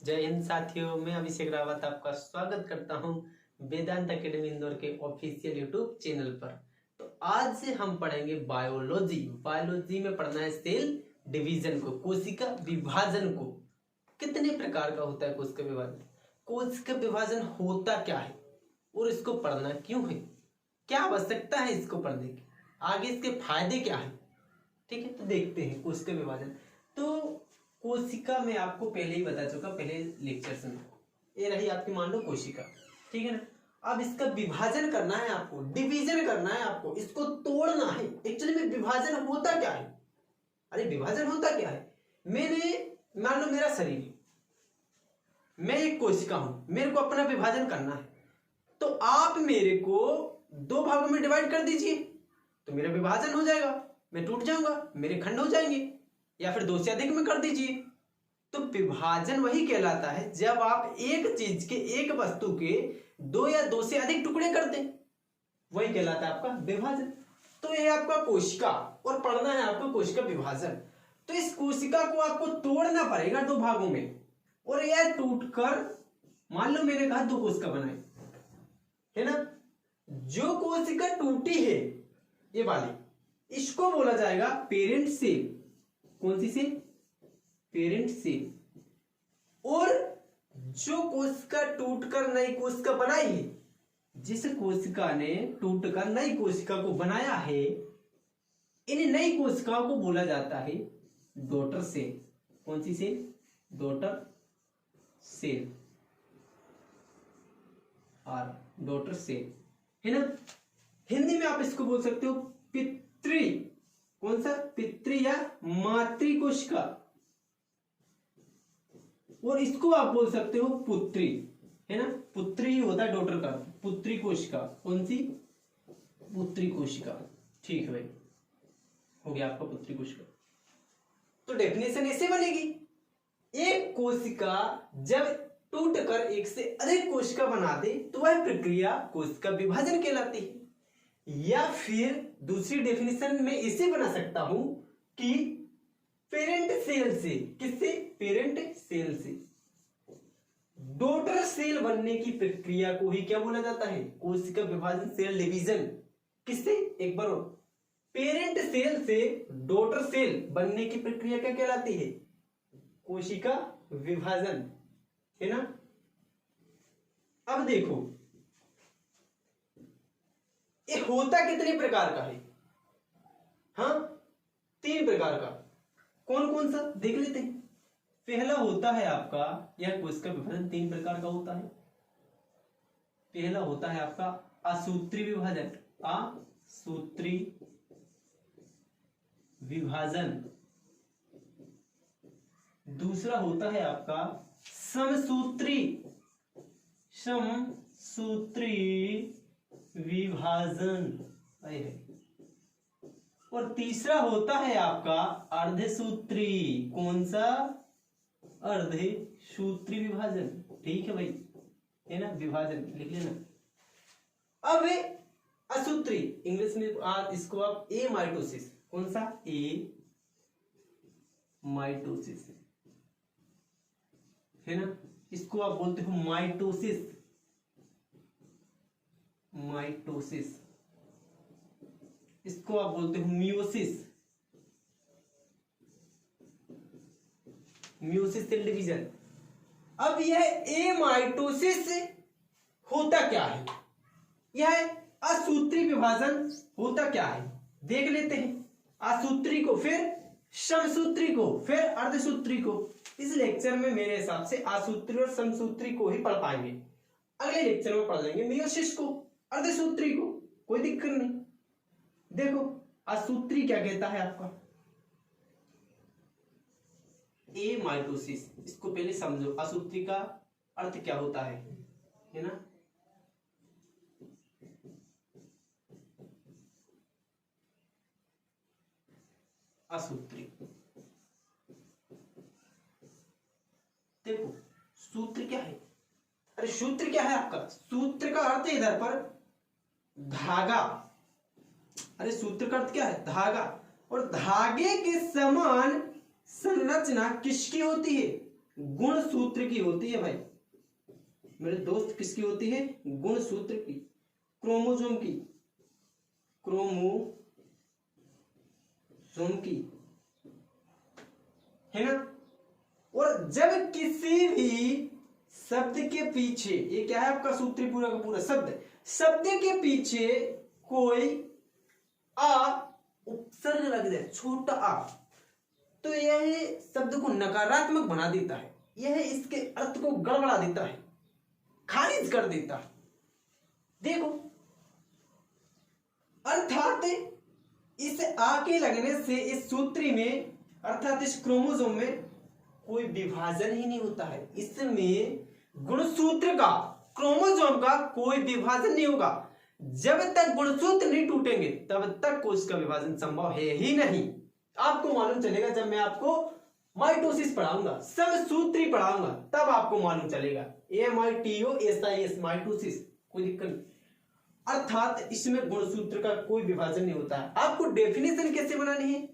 जय हिंद साथियों, मैं अभिषेक रावत आपका स्वागत करता हूं वेदांत एकेडमी इंदौर के ऑफिशियल यूट्यूब चैनल पर। तो आज से हम पढ़ेंगे बायोलॉजी में पढ़ना है सेल डिवीजन को, कोशिका विभाजन को। कितने प्रकार का होता है कोशिका विभाजन, कोशिका विभाजन होता क्या है और इसको पढ़ना क्यों है, क्या आवश्यकता है इसको पढ़ने की, आगे इसके फायदे क्या है। ठीक है, तो देखते हैं कोशिका विभाजन। तो कोशिका में आपको पहले ही बता चुका, पहले लेक्चर्स में। ये रही आपकी मान लो कोशिका, ठीक है ना। अब इसका विभाजन करना है आपको, डिवीजन करना है आपको, इसको तोड़ना है। एक्चुअली में विभाजन होता क्या है, अरे विभाजन होता क्या है। मान लो मेरा शरीर, मैं एक कोशिका हूं, मेरे को अपना विभाजन करना है। तो आप मेरे को दो भागों में डिवाइड कर दीजिए तो मेरा विभाजन हो जाएगा, मैं टूट जाऊंगा, मेरे खंड हो जाएंगे। या फिर दो से अधिक में कर दीजिए। तो विभाजन वही कहलाता है जब आप एक चीज के, एक वस्तु के दो या दो से अधिक टुकड़े कर दें, वही कहलाता है आपका विभाजन। तो ये आपका कोशिका और पढ़ना है आपको कोशिका विभाजन। तो इस कोशिका को आपको तोड़ना पड़ेगा दो भागों में, और यह टूटकर, मान लो मैंने कहा दो कोशिका बनाई है ना, जो कोशिका टूटी है ये वाली, इसको बोला जाएगा पेरेंट सेल। कौन सी सेल? Parent cell. और जो कोशिका टूटकर नई कोशिका बनाई है, जिस कोशिका ने टूटकर नई कोशिका को बनाया है, इन नई कोशिकाओं को बोला जाता है डॉटर सेल। कौन सी सेल? डॉटर सेल, और डॉटर सेल है ना। हिंदी में आप इसको बोल सकते हो पितृ, कौन सा? पितृ या मातृ कोशिका। और इसको आप बोल सकते हो पुत्री, है ना। पुत्री ही होता है डॉटर का, पुत्री कोशिका। कौन सी? पुत्री कोशिका। ठीक है भाई, हो गया आपका पुत्री कोशिका। तो डेफिनेशन ऐसे बनेगी, एक कोशिका जब टूटकर एक से अधिक कोशिका बना दे तो वह प्रक्रिया कोशिका विभाजन कहलाती है। या फिर दूसरी डेफिनेशन में इसे बना सकता हूं कि पेरेंट सेल से, किससे? पेरेंट सेल से डॉटर सेल बनने की प्रक्रिया को ही क्या बोला जाता है? कोशिका विभाजन, सेल डिवीजन। किससे? एक बार और, पेरेंट सेल से डॉटर सेल बनने की प्रक्रिया क्या कहलाती है? कोशिका विभाजन, है ना। अब देखो ये होता कितने प्रकार का है? हाँ, 3 प्रकार का। कौन कौन सा देख लेते हैं। पहला होता है आपका, यह कोशिका विभाजन 3 प्रकार का होता है। पहला होता है आपका असूत्री विभाजन, असूत्री विभाजन। दूसरा होता है आपका समसूत्री, समसूत्री विभाजन। और तीसरा होता है आपका अर्धसूत्री। कौन सा? अर्धसूत्री विभाजन। ठीक है भाई, है ना, विभाजन लिख लेना। अब असूत्री, इंग्लिश में इसको आप ए माइटोसिस। कौन सा? ए माइटोसिस, है ना। इसको आप बोलते हो माइटोसिस, माइटोसिस। इसको आप बोलते हो मियोसिस, मियोसिस सेल डिवीजन। अब यह ए माइटोसिस होता क्या है, यह असूत्री विभाजन होता क्या है, देख लेते हैं। असूत्री को, फिर समसूत्री को, फिर अर्धसूत्री को। इस लेक्चर में मेरे हिसाब से असूत्री और समसूत्री को ही पढ़ पाएंगे। अगले लेक्चर में पढ़ लेंगे मियोसिस को, अर्धसूत्री को, कोई दिक्कत नहीं। देखो असूत्री क्या कहता है आपका? ए माइटोसिस। इसको पहले समझो, असूत्री का अर्थ क्या होता है ना। असूत्री, देखो सूत्र क्या है, अरे सूत्र क्या है आपका? सूत्र का अर्थ है इधर पर धागा। अरे सूत्र का अर्थ क्या है? धागा। और धागे के समान संरचना किसकी होती है? गुणसूत्र की होती है भाई मेरे दोस्त। किसकी होती है? गुणसूत्र की, क्रोमोसोम की, क्रोमोसोम की, है ना। और जब किसी भी शब्द के पीछे, ये क्या है आपका सूत्र पूरा का पूरा शब्द के पीछे कोई आ उपसर्ग लग जाए, छोटा आ, तो यह शब्द को नकारात्मक बना देता है, यह इसके अर्थ को गड़बड़ा देता है, खारिज कर देता है। देखो, अर्थात इस आ के लगने से इस सूत्री में, अर्थात इस क्रोमोसोम में कोई विभाजन ही नहीं होता है। इसमें गुणसूत्र का, क्रोमोसोम का कोई विभाजन नहीं होगा। जब तक गुणसूत्र नहीं टूटेंगे तब तक कोशिका विभाजन संभव है ही नहीं। आपको मालूम चलेगा जब मैं आपको माइटोसिस पढ़ाऊंगा, समसूत्री पढ़ाऊंगा, तब आपको मालूम चलेगा। MITOSIS, माइटोसिस, कोई दिक्कत नहीं। अर्थात इसमें गुणसूत्र का कोई विभाजन नहीं होता है। आपको डेफिनेशन कैसे बनानी है?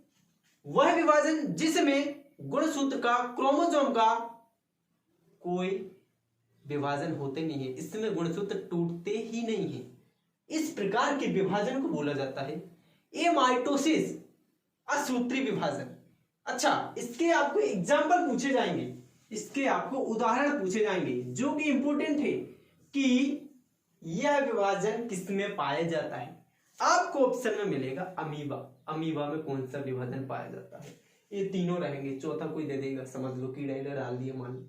वह विभाजन जिसमें गुणसूत्र का, क्रोमोसोम का कोई विभाजन होते नहीं है, इसमें गुणसूत्र टूटते ही नहीं है। इस प्रकार के विभाजन को बोला जाता है एमाइटोसिस, असूत्री विभाजन। अच्छा, इसके आपको एग्जाम्पल पूछे जाएंगे, इसके आपको उदाहरण पूछे जाएंगे, जो कि इंपॉर्टेंट है कि यह विभाजन किसमें पाया जाता है। आपको ऑप्शन में मिलेगा अमीबा। अमीबा में कौन सा विभाजन पाया जाता है? ये तीनों रहेंगे, चौथा कोई दे देगा, समझ लो कीड़ा ईड़ा डाल दिया मान लो।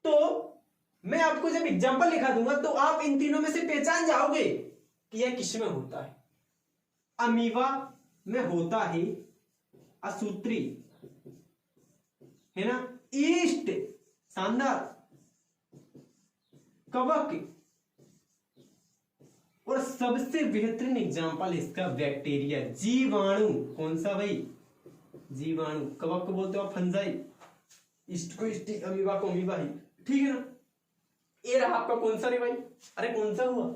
तो मैं आपको जब एग्जाम्पल लिखा दूंगा तो आप इन तीनों में से पहचान जाओगे कि यह किसमें होता है। अमीबा में होता है असूत्री, है ना, ईस्ट, शानदार, कवक, और सबसे बेहतरीन एग्जाम्पल इसका बैक्टीरिया, जीवाणु। कौन सा भाई? जीवाणु। कवक को बोलते हो आप फंजाई, ईस्ट को ईस्ट, अमीबा को अमीबा ही, ठीक है ना। ये रहा आपका कौन सा रे भाई? अरे कौन सा हुआ?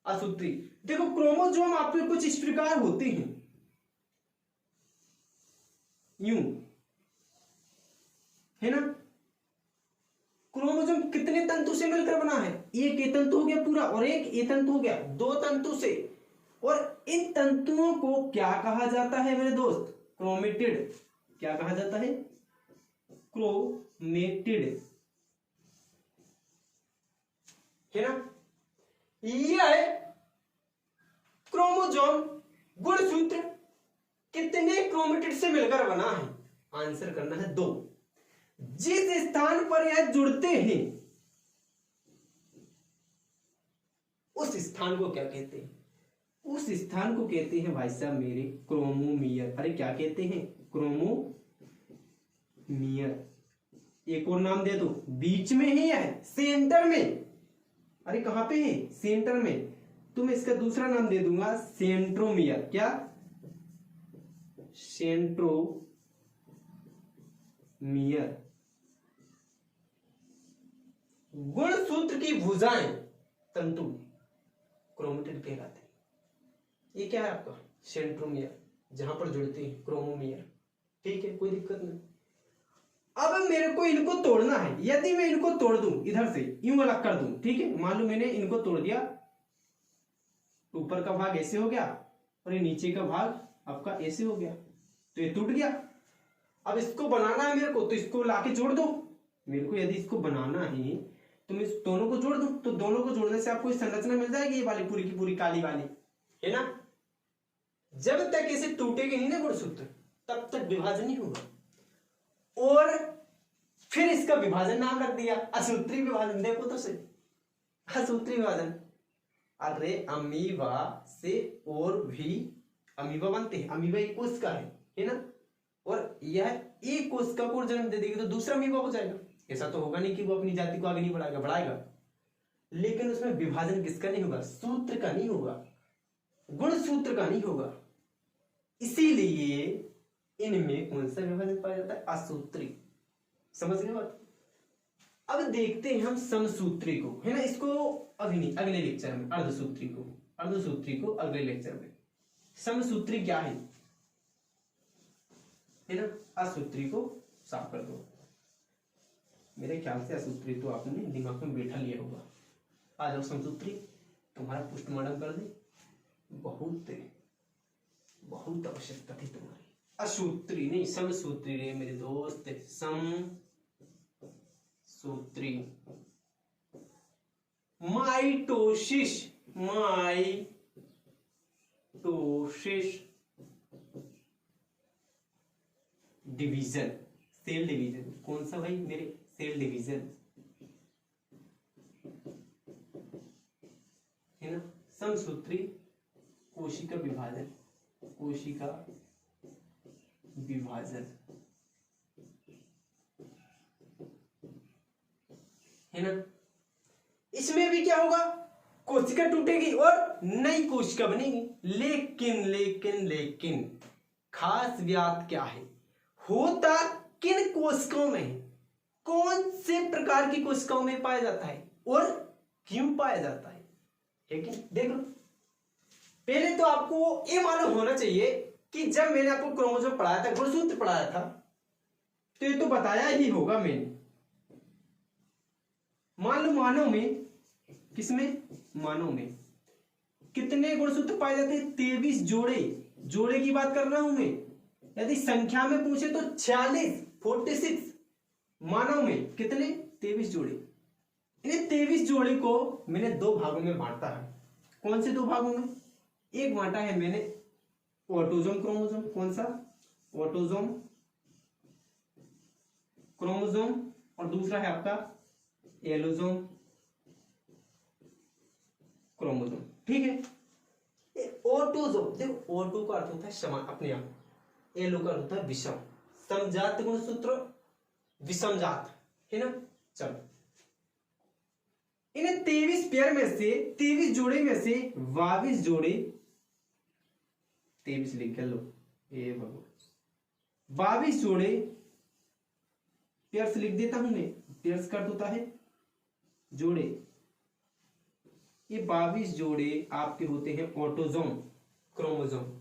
असूत्री। देखो, क्रोमोसोम आपके कुछ इस प्रकार होते हैं, यूं, है ना। क्रोमोसोम कितने तंतु से मिलकर बना है? एक ए तंतु हो गया पूरा और एक ए तंतु हो गया, दो तंतु से। और इन तंतुओं को क्या कहा जाता है मेरे दोस्त? क्रोमेटिड। क्या कहा जाता है? क्रोमेटिड, है ना। यह क्रोमोसोम, गुणसूत्र कितने क्रोमेटिड से मिलकर बना है? आंसर करना है 2। जिस स्थान पर यह जुड़ते हैं उस स्थान को क्या कहते हैं? उस स्थान को कहते हैं भाई साहब मेरे क्रोमोमियर। अरे क्या कहते हैं? क्रोमोमियर। एक और नाम दे दो, बीच में ही है, सेंटर में। अरे कहां पे है? सेंटर में। तो मैं इसका दूसरा नाम दे दूंगा सेंट्रोमियर। क्या? सेंट्रोमियर। गुणसूत्र की भुजाएं, तंतु, क्रोमेटिड कहलाते हैं। ये क्या है आपका? सेंट्रोमियर, जहां पर जुड़ते हैं, क्रोमोमियर। ठीक है, कोई दिक्कत नहीं। अब मेरे को इनको तोड़ना है। यदि मैं इनको तोड़ दूं, इधर से यूं अलग कर दूं, ठीक है, मान लो मैंने इनको तोड़ दिया, ऊपर का भाग ऐसे हो गया और ये नीचे का भाग आपका ऐसे हो गया, तो ये टूट गया। अब इसको बनाना है मेरे को, तो इसको लाके जोड़ दो। मेरे को यदि इसको बनाना है तो मैं दोनों को जोड़ दूं, तो दोनों को जोड़ने से आपको संरचना मिल जाएगी, ये वाली पूरी की पूरी काली वाली, है ना। जब तक इसे टूटेगी नहीं ना गुणसूत्र, तब तक विभाजन नहीं होगा। और फिर इसका विभाजन नाम रख दिया असूत्री विभाजन। देखो तो सही, असूत्री विभाजन। अरे अमीबा से और भी अमीबा बनते हैं। अमीबा एक कोशिका है ना, और यह एक कोशिका को जन्म दे देगी तो दूसरा अमीबा हो जाएगा। ऐसा तो होगा नहीं कि वो अपनी जाति को आगे नहीं बढ़ाएगा, बढ़ाएगा, लेकिन उसमें विभाजन किसका नहीं होगा? सूत्र का नहीं होगा, गुणसूत्र का नहीं होगा। इसीलिए इनमें कौन सा विभाजन पाया जाता है? असूत्री। समझ गए बात? अब देखते हैं हम समसूत्री को, है ना। इसको अभी नहीं, अगले लेक्चर में। अर्धसूत्री को, अर्धसूत्री को अगले लेक्चर में। समसूत्री क्या है ना। असूत्री को साफ कर दो। मेरे ख्याल से असूत्री तो आपने दिमाग में बैठा लिया होगा। आ जाओ समसूत्री, तुम्हारा पोस्टमार्टम कर दे। बहुत बहुत आवश्यकता थी तुम्हारी। असूत्री नहीं, समसूत्री रे मेरे दोस्त, समसूत्री। Mitosis, mitosis division, cell division. कौन सा भाई मेरे? सेल डिवीजन है ना। समसूत्री कोशिका विभाजन, कोशिका विभाजन है ना। इसमें भी क्या होगा? कोशिका टूटेगी और नई कोशिका बनेगी। लेकिन लेकिन लेकिन खास बात क्या है? होता किन कोशिकाओं में है? कौन से प्रकार की कोशिकाओं में पाया जाता है और क्यों पाया जाता है? ठीक है, देख लो। पहले तो आपको ये मालूम होना चाहिए कि जब मैंने आपको क्रोमोसोम पढ़ाया था, गुणसूत्र पढ़ाया था, तो ये तो बताया ही होगा मैंने। मान लो मानव में, किसमें? मानव में कितने गुणसूत्र पाए जाते हैं? 23 जोड़े। जोड़े की बात कर रहा हूं मैं। यदि संख्या में पूछे तो 46 मानव में कितने? 23 जोड़े। इन 23 जोड़े को मैंने दो भागों में बांटा है। कौन से दो भागों में? एक बांटा है मैंने ऑटोसोम क्रोमोसोम। कौन सा? Autosome chromosome. और दूसरा है आपका एलोसोम क्रोमोसोम। ठीक है। ऑटोसोम, देखो ऑटो का अर्थ होता है समान, अपने आप। एलो का अर्थ होता है विषम। समजात गुणसूत्र, विषमजात, है ना। चलो, इन्हें 23 पेयर में से, 23 जोड़े में से 22 जोड़े, 23 लिख लो, ये भगवान, 22 जोड़े पेयर्स लिख देता हूं मैं। पेयर्स का अर्थ होता है जोड़े। ये 22 जोड़े आपके होते हैं ऑटोसोम क्रोमोसोम।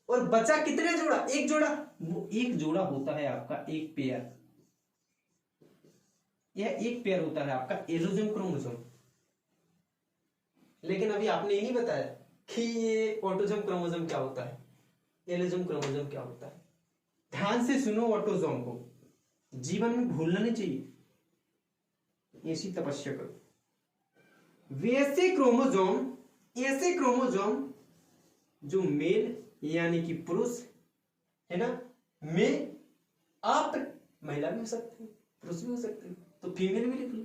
और बचा कितने जोड़ा? एक जोड़ा। वो एक जोड़ा होता है आपका एक पेयर। यह एक पेयर होता है आपका एलोसोम क्रोमोसोम। लेकिन अभी आपने ये नहीं बताया कि ये ऑटोसोम क्रोमोसोम क्या होता है, एलोसोम क्रोमोसोम क्या होता है। ध्यान से सुनो, ऑटोसोम को जीवन में भूलना नहीं चाहिए, ऐसी तपस्या करो। वैसे क्रोमोसोम, ऐसे क्रोमोसोम जो मेल यानी कि पुरुष है ना, में आप महिला भी हो सकते हैं, पुरुष भी हो सकते हैं, तो फीमेल भी लिख लो।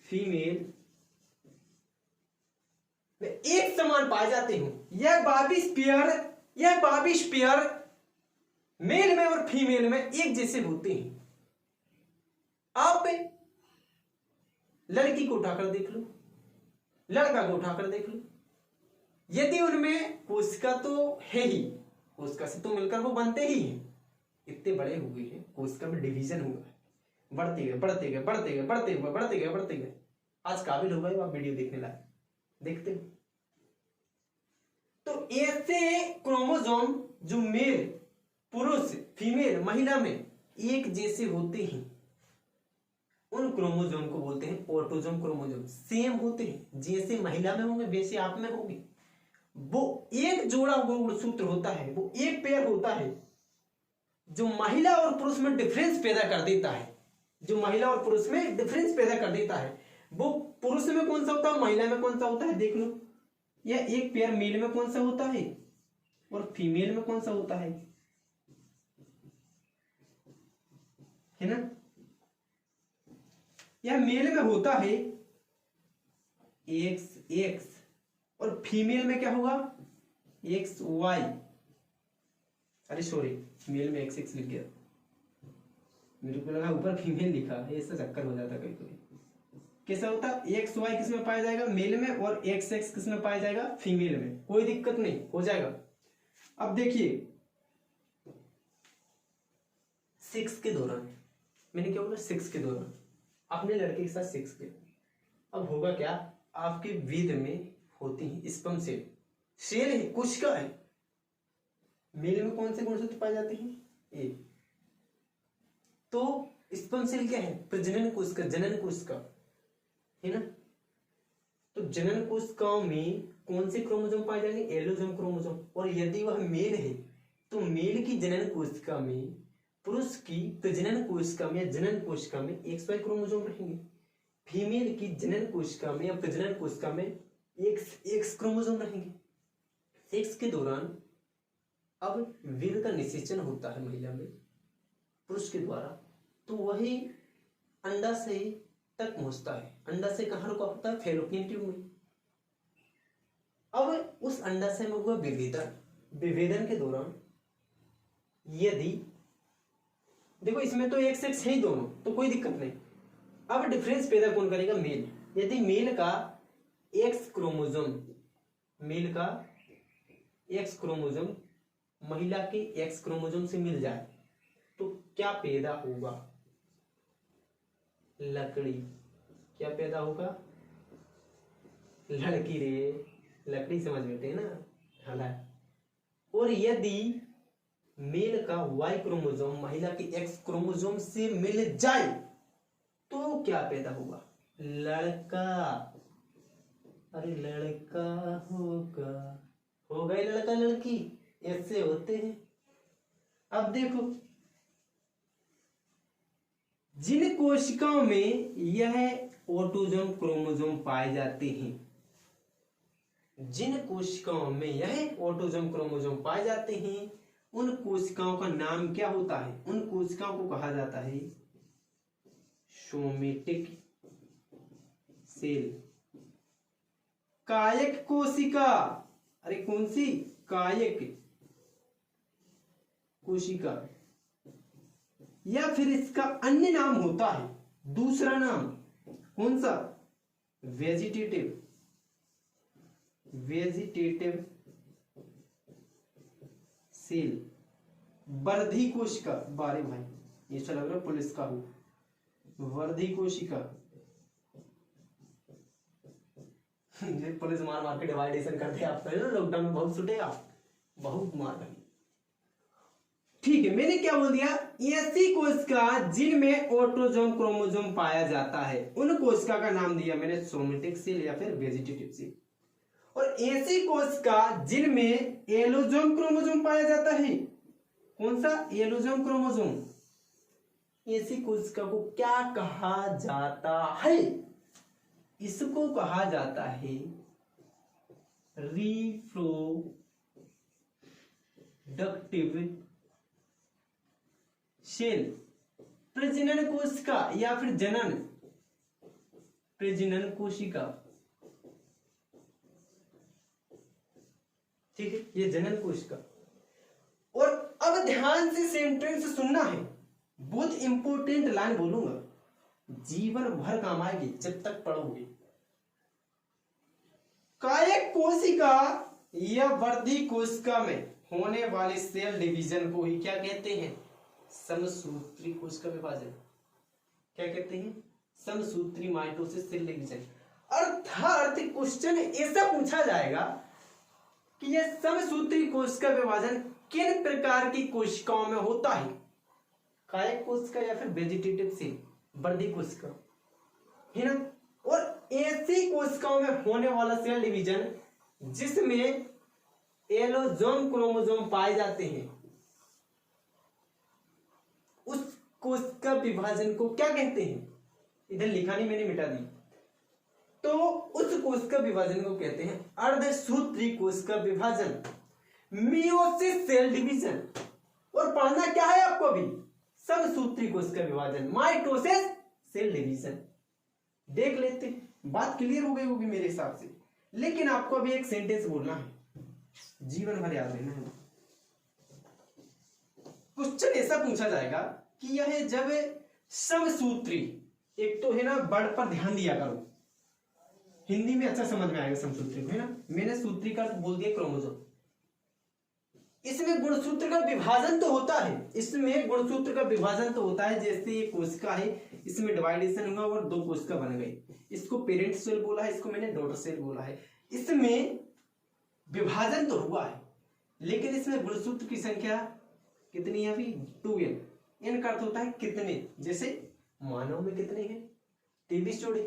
फीमेल में एक समान पाए जाते हो। यह 22 पेयर मेल में और फीमेल में एक जैसे होते हैं। आप लड़की को उठाकर देख लो, लड़का को उठाकर देख लो। यदि उनमें कोशिका तो है ही, कोशिका से तो मिलकर वो बनते ही हैं, इतने बड़े हुए हैं, कोशिका में डिवीजन हुआ है, बढ़ते गए बढ़ते गए बढ़ते गए बढ़ते गए बढ़ते गए बढ़ते गए, आज काबिल हो गए आप वीडियो देखने लायक, देखते हो। तो ऐसे क्रोमोसोम जो मेल, पुरुष, फीमेल, महिला में एक जैसे होते हैं, उन क्रोमोसोम को बोलते हैं ऑटोसोम क्रोमोसोम। सेम होते हैं, जैसे महिला में होंगे वैसे आप में होंगे। वो एक जोड़ा गुणसूत्र होता है, वो एक पेयर होता है जो महिला और पुरुष में डिफरेंस पैदा कर देता है, जो महिला और पुरुष में डिफरेंस पैदा कर देता है। वो पुरुष में कौन सा होता है, महिला में कौन सा होता है, देख लो। यह एक पेयर मेल में कौन सा होता है और फीमेल में कौन सा होता है ना। यह मेल में होता है एक्स और फीमेल में क्या होगा, XY। अरे सॉरी, मेल में XX लिख गया, मेरे को लगा ऊपर फीमेल लिखा है, ऐसा चक्कर हो जाता कभी कभी। कैसा होता, XY किस में पाया जाएगा, मेल में, और XX किस में पाया जाएगा, फीमेल में। कोई दिक्कत नहीं, हो जाएगा। अब देखिए 6 के दौरान, मैंने क्या बोला, 6 के दौरान अपने लड़के के साथ 6 के, अब होगा क्या, आपके वेद में होती है स्पर्म सेल, सेल है, कोशिका है। मेल में कौन से गुणसूत्र पाए जाते हैं, ए। तो स्पर्म सेल क्या है? प्रजनन कोशिका, जनन कोशिका है ना। तो जनन कोशिकाओं में कौन से क्रोमोसोम पाए जाएंगे? Allosome chromosome. और यदि वह मेल है तो मेल की जनन कोशिका में, पुरुष की प्रजनन कोशिका में या जनन कोशिका में XY क्रोमोसोम रहेंगे। फीमेल की जनन कोशिका में या प्रजनन कोशिका में X क्रोमोसोम रहेंगे। सेक्स के दौरान अब वीर्य का निषेचन होता है महिला में पुरुष के द्वारा, तो वही अंडाशय तक पहुंचता है। अंडाशय कहाँ रुका होता है? फैलोपियन ट्यूब में। अब उस अंडाशय में हुआ विभेदन के दौरान यदि देखो इसमें तो एक सेक्स है ही दोनों, तो कोई दिक्कत नहीं। अब डिफरेंस पैदा कौन करेगा? मेल। यदि मेल का एक्स क्रोमोसोम महिला के एक्स क्रोमोसोम से मिल जाए तो क्या पैदा होगा? लकड़ी। क्या पैदा होगा? लड़की रे, लकड़ी समझ बैठे ना, हला। और यदि मेल का वाई क्रोमोसोम महिला के एक्स क्रोमोसोम से मिल जाए तो क्या पैदा होगा? लड़का। अरे लड़का होगा ही लड़का लड़की, ऐसे होते हैं। अब देखो जिन कोशिकाओं में यह ऑटोसोम क्रोमोसोम पाए जाते हैं, जिन कोशिकाओं में यह ऑटोसोम क्रोमोसोम पाए जाते हैं, उन कोशिकाओं का नाम क्या होता है? उन कोशिकाओं को कहा जाता है सोमेटिक सेल। कायक कोशिका। अरे कौन सी? कायक कोशिका। या फिर इसका अन्य नाम होता है, दूसरा नाम कौन सा? Vegetative cell. वर्धी कोशिका। बारे भाई ये चल लग रहा पुलिस का हो। वर्धी कोशिका। पुलिस मार के डिवाइडेशन करते आप ना, लॉकडाउन में बहुत छुटे आप, बहुत मार लगी। ठीक है, मैंने क्या बोल दिया? ऐसी कोशिका जिनमें ऑटोसोम क्रोमोसोम पाया जाता है, उन कोशिका का नाम दिया मैंने सोमेटिक सेल या फिर वेजिटेटिव सेल। और ऐसी कोशिका जिनमें एलोसोम क्रोमोसोम पाया जाता है, कौन सा? Allosome chromosome. ऐसी कोशिका को क्या कहा जाता है? इसको कहा जाता है रिप्रोडक्टिव सेल। प्रजनन कोशिका या फिर प्रजनन कोशिका। ठीक है, ये जनन कोशिका। और अब ध्यान से सेंटेंस सुनना है, बहुत इंपॉर्टेंट लाइन बोलूंगा, जीवन भर काम आएगी जब तक पढ़ोगे। कायक कोशिका या वर्धी कोशिका में होने वाले सेल डिवीजन को ही क्या कहते हैं? समसूत्री कोशिका विभाजन। क्या कहते हैं? समसूत्री माइटोसिस सेल डिवीजन। अर्थात क्वेश्चन ऐसा पूछा जाएगा कि यह समसूत्री कोशिका विभाजन किन प्रकार की कोशिकाओं में होता है? कायक कोशिका या फिर वेजिटेटिव सेल, वर्धी कोशिका, है ना। और ऐसी कोशिकाओं में होने वाला सेल डिवीजन जिसमें एलोसोम क्रोमोसोम पाए जाते हैं, उस कोशिका विभाजन को क्या कहते हैं? इधर लिखा नहीं, मैंने मिटा दी। तो उस कोशिका विभाजन को कहते हैं अर्धसूत्री कोशिका विभाजन, मियोसिस सेल डिवीजन। और पढ़ना क्या है आपको अभी? समसूत्री कोशिका विभाजन, माइटोसिस सेल डिवीजन। देख लेते हैं, बात क्लियर हो गई होगी मेरे हिसाब से। लेकिन आपको अभी एक सेंटेंस बोलना है, जीवन भर याद रहना है। क्वेश्चन ऐसा पूछा जाएगा कि यह जब समसूत्री, एक तो है ना, वर्ड पर ध्यान दिया करो, हिंदी में अच्छा समझ में आएगा समसूत्री को, है ना। मैंने सूत्री का बोल दिया क्रोमोसोम। इसमें गुणसूत्र का विभाजन तो होता है, इसमें गुणसूत्र का विभाजन तो होता है। जैसे ये कोशिका है, इसमें डिवाइडेशन हुआ और दो कोशिका बन गई, इसको पेरेंट सेल बोला है, इसको मैंने डॉटर सेल बोला है। इसमें विभाजन तो हुआ है, लेकिन इसमें गुणसूत्र की संख्या कितनी है अभी? 2n। n का अर्थ होता है कितने, जैसे मानव में कितने हैं? 23 जोड़े।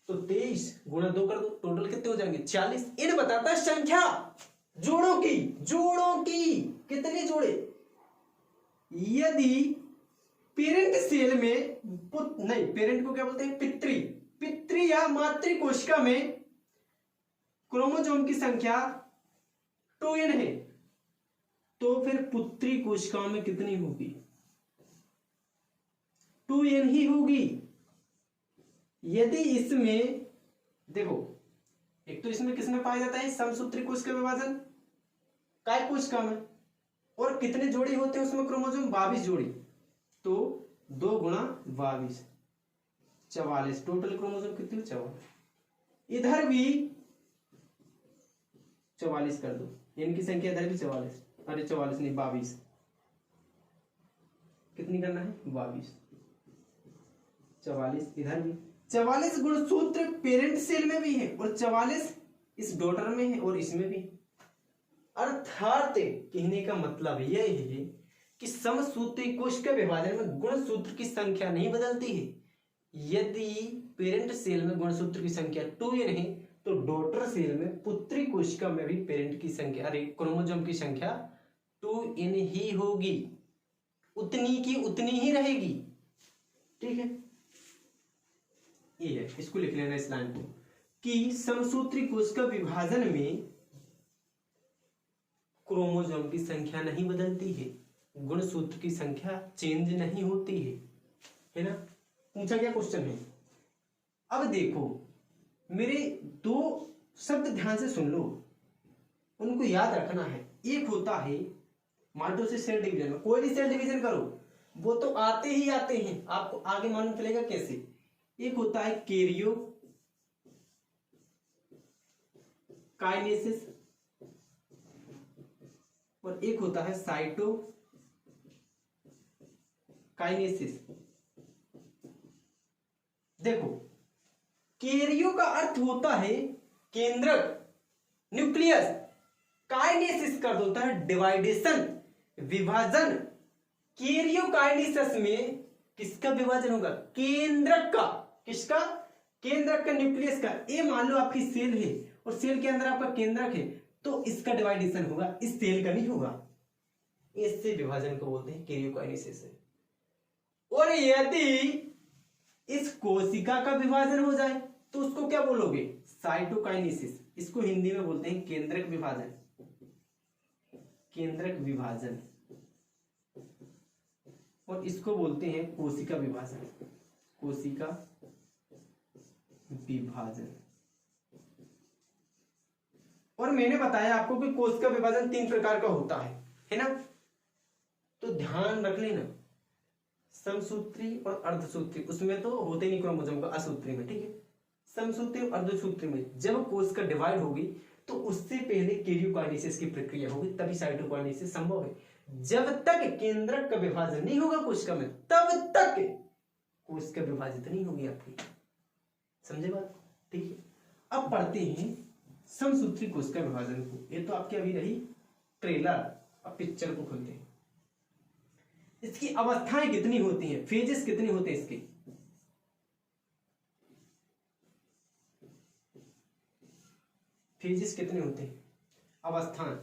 तो 23 गुणा 2 कर दो, टोटल कितने हो जाएंगे? 40। इन बताता है संख्या जोड़ों की, कितने जोड़े। यदि पेरेंट सेल में नहीं, पेरेंट को क्या बोलते हैं? पितृ या मातृ कोशिका में क्रोमोसोम की संख्या 2n है, तो फिर पुत्री कोशिकाओं में कितनी होगी? 2n ही होगी। यदि इसमें देखो, एक तो इसमें किसमें पाया जाता है? समसूत्री कोशिका विभाजन, काय कोशिका में। और कितने जोड़ी होते हैं उसमें क्रोमोसोम? 22 जोड़ी। तो 2 गुणा 22 44। टोटल क्रोमोसोम कितने? 44। इधर भी 44 कर दो, इनकी संख्या इधर भी 44, अरे 44 नहीं 22। कितनी करना है? 22। 44 इधर भी, 44 गुणसूत्र पेरेंट सेल में भी है और 44 इस डॉटर में है और इसमें भी। अर्थात कहने का मतलब यह है कि समसूत्री कोशिका विभाजन में गुणसूत्र की संख्या नहीं बदलती है। यदि पेरेंट सेल में गुणसूत्र की संख्या 2n है, तो डॉटर सेल में पुत्री कोशिका में भी पेरेंट की संख्या, अरे क्रोमोसोम की संख्या 2n ही होगी, उतनी की उतनी ही रहेगी। ठीक है, ये है, इसको लिख लेना इस लाइन को, कि समसूत्री कोशिका विभाजन में क्रोमोसोम की संख्या नहीं बदलती है, गुणसूत्र की संख्या चेंज नहीं होती है ना। पूछा क्या क्वेश्चन है? अब देखो, मेरे 2 शब्द ध्यान से सुन लो, उनको याद रखना है। एक होता है माइटोसिस सेल डिवीजन में, कोई भी सेल डिवीजन करो वो तो आते ही आते हैं, आपको आगे मालूम चलेगा कैसे। एक होता है कैरियो काइनेसिस और एक होता है साइटो काइनेसिस। देखो, कैरियो का अर्थ होता है केंद्रक, न्यूक्लियस। काइनेसिस का अर्थ होता है डिवाइडेशन, विभाजन। कैरियोकाइनेसिस में किसका विभाजन होगा? केंद्रक का। किसका? केंद्रक का, न्यूक्लियस का। ये मान लो आपकी सेल है और सेल के अंदर आपका केंद्रक है, तो इसका डिवाइडेशन होगा, इस सेल का नहीं होगा। इससे विभाजन को बोलते हैं कैरियोकाइनेसिस। और यदि इस कोशिका का विभाजन हो जाए तो उसको क्या बोलोगे? साइटोकाइनेसिस। इसको हिंदी में बोलते हैं केंद्रक विभाजन, केंद्रक विभाजन। और इसको बोलते हैं कोशिका विभाजन, कोशिका विभाजन। और मैंने बताया आपको कि कोशिका विभाजन 3 प्रकार का होता है ना। तो ध्यान रख लेना, समसूत्री और अर्धसूत्री, उसमें तो होते नहीं क्रोमोसोम का, असूत्री में। ठीक है, समसूत्री और अर्धसूत्री में जब कोशिका डिवाइड होगी तो उससे पहले कैरियोकाइनेसिस की प्रक्रिया होगी, तभी साइटोकाइनेसिस संभव है। जब तक केंद्रक का विभाजन नहीं होगा कोशिका में, तब तक कोशिका विभाजित नहीं होगी आपकी। समझे बात? ठीक है, अब पढ़ते हैं समसूत्री कोशिका विभाजन को। ये तो आपकी अभी रही ट्रेलर, अब पिक्चर को खोलते हैं। इसकी अवस्थाएं कितनी होती हैं, फेजेस कितने होते हैं इसके? फेजेस कितने होते हैं, अवस्थाएं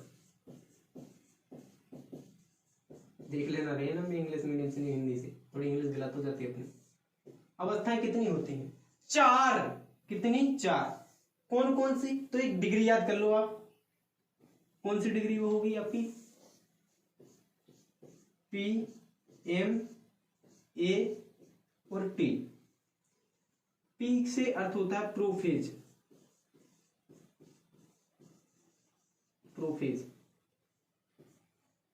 देख लेना। रहे ना, मैं इंग्लिश मीडियम से नहीं हिंदी से, थोड़ी इंग्लिश गलत हो जाती है अपनी। अवस्थाएं कितनी होती हैं? 4। कितनी? 4। कौन कौन सी? तो एक डिग्री याद कर लो आप। कौन सी डिग्री वो होगी आपकी? पी, एम, ए और टी। पी से अर्थ होता है प्रोफेज, प्रोफेज।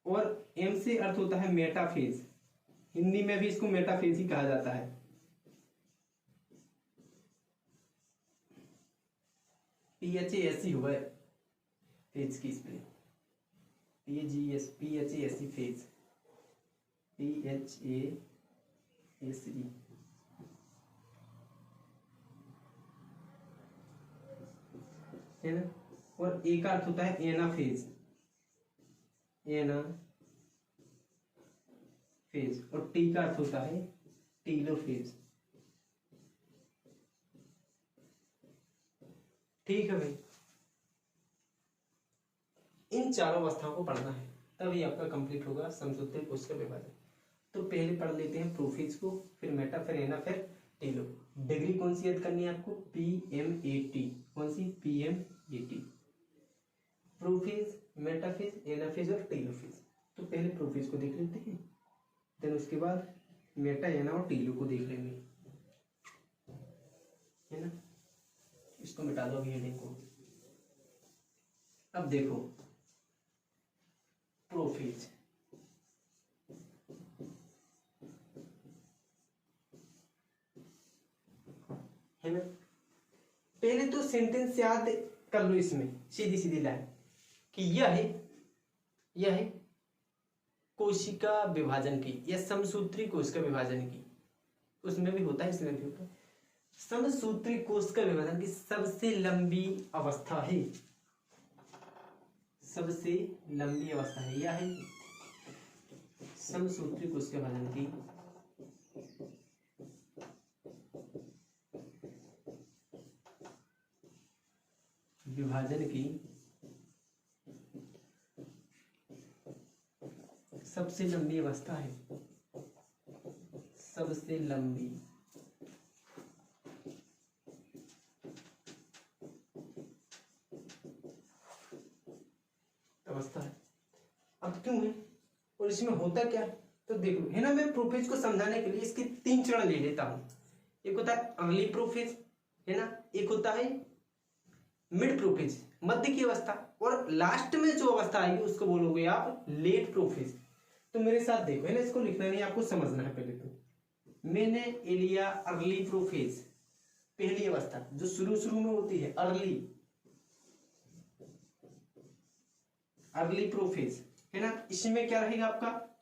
और एम से अर्थ होता है मेटाफेज, हिंदी में भी इसको मेटाफेज ही कहा जाता है। PHASE हुआ है फेज की स्पेलिंग, PHASE फेज, PHASE है ना। और ए का अर्थ होता है एनाफेज, एनाफेज। और टी का अर्थ होता है टीलोफेज। ठीक है भाई, इन चारों अवस्थाओं को पढ़ना है, तभी आपका कंप्लीट होगा समसूत्री कोश का विभाजन। तो पहले पढ़ लेते हैं प्रोफेज को, फिर मेटा, फिर एना, फिर टीलो। डिग्री कौन सी याद करनी है आपको? PMAT। कौन सी? PMAT। प्रोफेज, मेटाफेज, एनाफेज और टीलोफेज। तो पहले प्रोफेज को देख लेते हैं, देन उसके बाद मेटा, एना और टीलो को देख लेंगे, है ना। इसको मिटा दो अभी हेडिंग को। अब देखो प्रोफेज, है ना। पहले तो सेंटेंस याद कर लो, इसमें सीधी सीधी लाइन कि यह है कोशिका विभाजन की या समसूत्री कोश का विभाजन की, उसमें भी होता है इसमें भी होता है। समसूत्री कोश का विभाजन की सबसे लंबी अवस्था है, सबसे लंबी अवस्था है, यह है समसूत्री कोश के विभाजन की सबसे लंबी अवस्था है, सबसे लंबी अवस्था है। अब क्यों है और इसमें होता क्या, तो देख लो, है ना। मैं प्रोफेज को समझाने के लिए इसके 3 चरण ले लेता हूं। एक होता है अर्ली प्रोफेज, है ना, एक होता है मिड प्रोफेज, मध्य की अवस्था, और लास्ट में जो अवस्था आएगी उसको बोलोगे आप लेट प्रोफेज। तो मेरे साथ देखो, है ना, इसको लिखना नहीं, आपको समझना है। पहले तो मैंने ये लिया अर्ली प्रोफेज, पहली अवस्था जो शुरू में होती है, अर्ली प्रोफेज, है ना। इसमें क्या रहेगा आपका,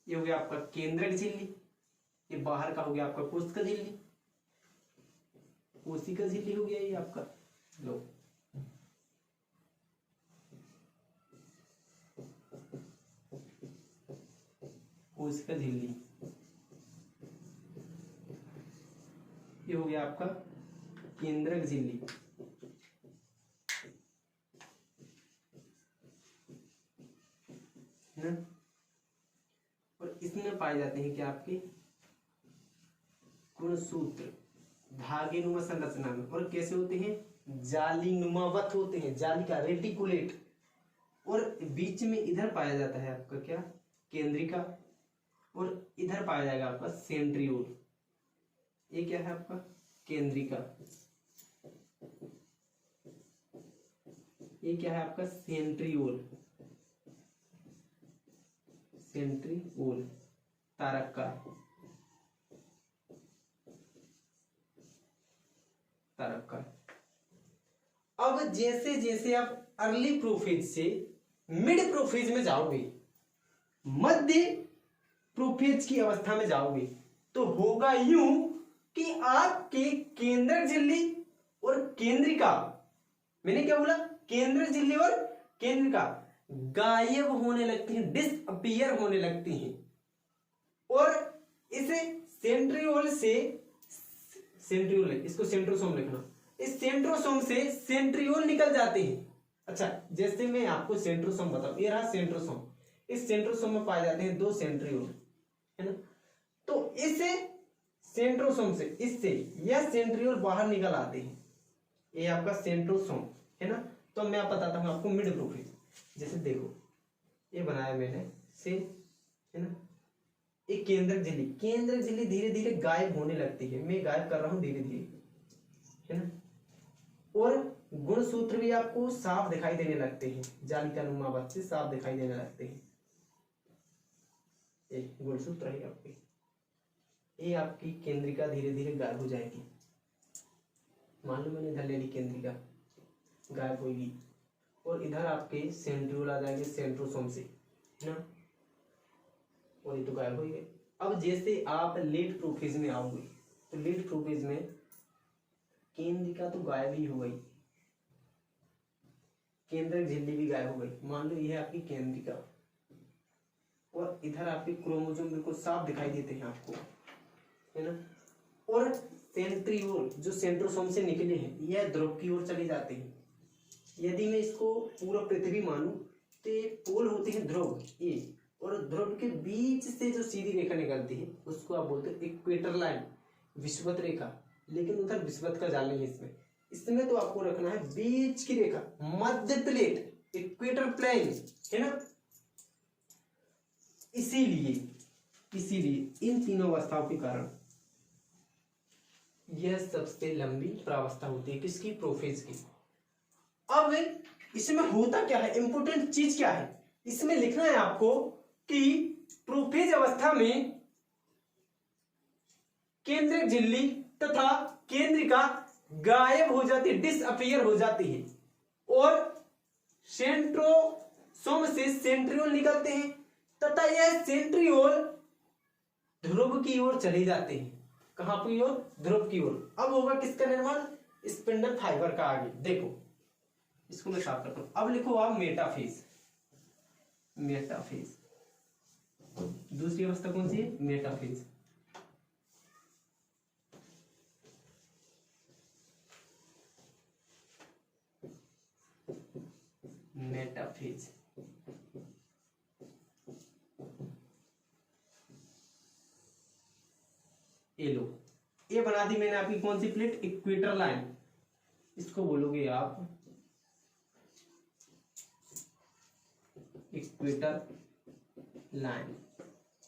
ये हो गया आपका केंद्रक झिल्ली, ये बाहर का हो गया आपका कोशिका झिल्ली, कोशिका झिल्ली हो गया ये आपका। लो कोशिका झिल्ली, ये हो गया आपका केंद्रक झिल्ली, है ना। और इसमें पाए जाते हैं क्या आपके गुणसूत्र, धागेनुमा संरचना में, और कैसे होते हैं, जालीनुमावत होते हैं, जाली का रेटिकुलेट। और बीच में इधर पाया जाता है आपका क्या, केंद्रिका, और इधर पाया जाएगा आपका सेंट्रियोल। ये क्या है आपका केंद्रिका, ये क्या है आपका सेंट्रियोल, सेंट्रियोल तारक का, तारक का। अब जैसे जैसे आप अर्ली प्रोफेज से मिड प्रोफेज में जाओगे, मध्य प्रोफेज की अवस्था में जाओगे, तो होगा यूं कि आपके केंद्रक झिल्ली और केंद्रिका, मैंने क्या बोला, केंद्रक झिल्ली और केंद्रिका गायब होने लगती हैं, डिसअपीयर होने लगती हैं, और इसे सेंट्रियोल से, सेंट्रियोल है, इसको सेंट्रोसोम लिखना, इस सेंट्रोसोम से सेंट्रियोल निकल जाते हैं। अच्छा, जैसे मैं आपको सेंट्रोसोम बताऊं, ये रहा सेंट्रोसोम, इस सेंट्रोसोम में पाए जाते हैं 2 सेंट्रियोल, है ना। तो इसे सेंट्रोसोम से, इससे यह सेंट्रियोल बाहर निकल आते हैं, ये आपका सेंट्रोसोम, है ना। तो मैं बताता हूं आपको मिड प्रोफेज। जैसे देखो, ये बनाया मैंने से, है ना, एक केंद्रक झिल्ली, केंद्रक झिल्ली धीरे धीरे गायब होने लगती है, मैं गायब कर रहा हूं धीरे धीरे, है ना। और गुणसूत्र भी आपको साफ दिखाई देने लगते हैं, जालिका नुमावत से साफ दिखाई देने लगते हैं। एक गुणसूत्र है आपके, ये आपकी केंद्रिका धीरे धीरे गायब हो जाएगी। मान लो मैंने इधर ले ली केंद्रिका, गायब होगी, और इधर आपके सेंट्रियोल आ जाएंगे सेंट्रोसोम से, है ना, और ये तो गायब हो गए। अब जैसे आप लेट प्रोफेज में आओगे, तो लेट प्रोफेज में केंद्रिका तो गायब ही हो गई, केंद्रक झिल्ली भी गायब हो गई। मान लो ये है आपकी केंद्रिका, और इधर आपके क्रोमोसोम बिल्कुल साफ दिखाई देते हैं आपको, है ना। और सेंट्रियोल जो सेंट्रोसोम से निकले हैं यह ध्रुव की ओर चले जाते हैं। यदि मैं इसको पूरा पृथ्वी मानूं तो ये पोल होते हैं ध्रुव ये, और ध्रुव के बीच से जो सीधी रेखा निकलती है उसको आप बोलते हैं इक्वेटर लाइन, विषुवत रेखा। लेकिन उधर विषुवत का जाल नहीं है इसमें। इसमें तो आपको रखना है बीच की रेखा, मध्य प्लेट, इक्वेटर प्लेन, है ना। इसीलिए इन तीनों अवस्थाओं के कारण यह सबसे लंबी प्रावस्था होती है किसकी, प्रोफेज की। अब इसमें होता क्या है, इंपोर्टेंट चीज क्या है, इसमें लिखना है आपको कि प्रोफेज अवस्था में केंद्रक झिल्ली तथा केंद्रिका गायब हो जाती है, डिसअपियर हो जाती है, और सेंट्रोसोम से सेंट्रियोल निकलते हैं तथा यह सेंट्रियोल ध्रुव की ओर चले जाते हैं। कहां की ओर, ध्रुव की ओर। अब होगा किसका निर्माण, स्पिंडल फाइबर का। आगे देखो इसको मैं साफ करता हूं। अब लिखो आप मेटाफेज। मेटाफेज दूसरी अवस्था कौन सी है, मेटाफेज। मेटाफेज ये लो, ये बना दी मैंने आपकी कौन सी प्लेट, इक्वेटर लाइन। इसको बोलोगे आप इक्वेटर लाइन,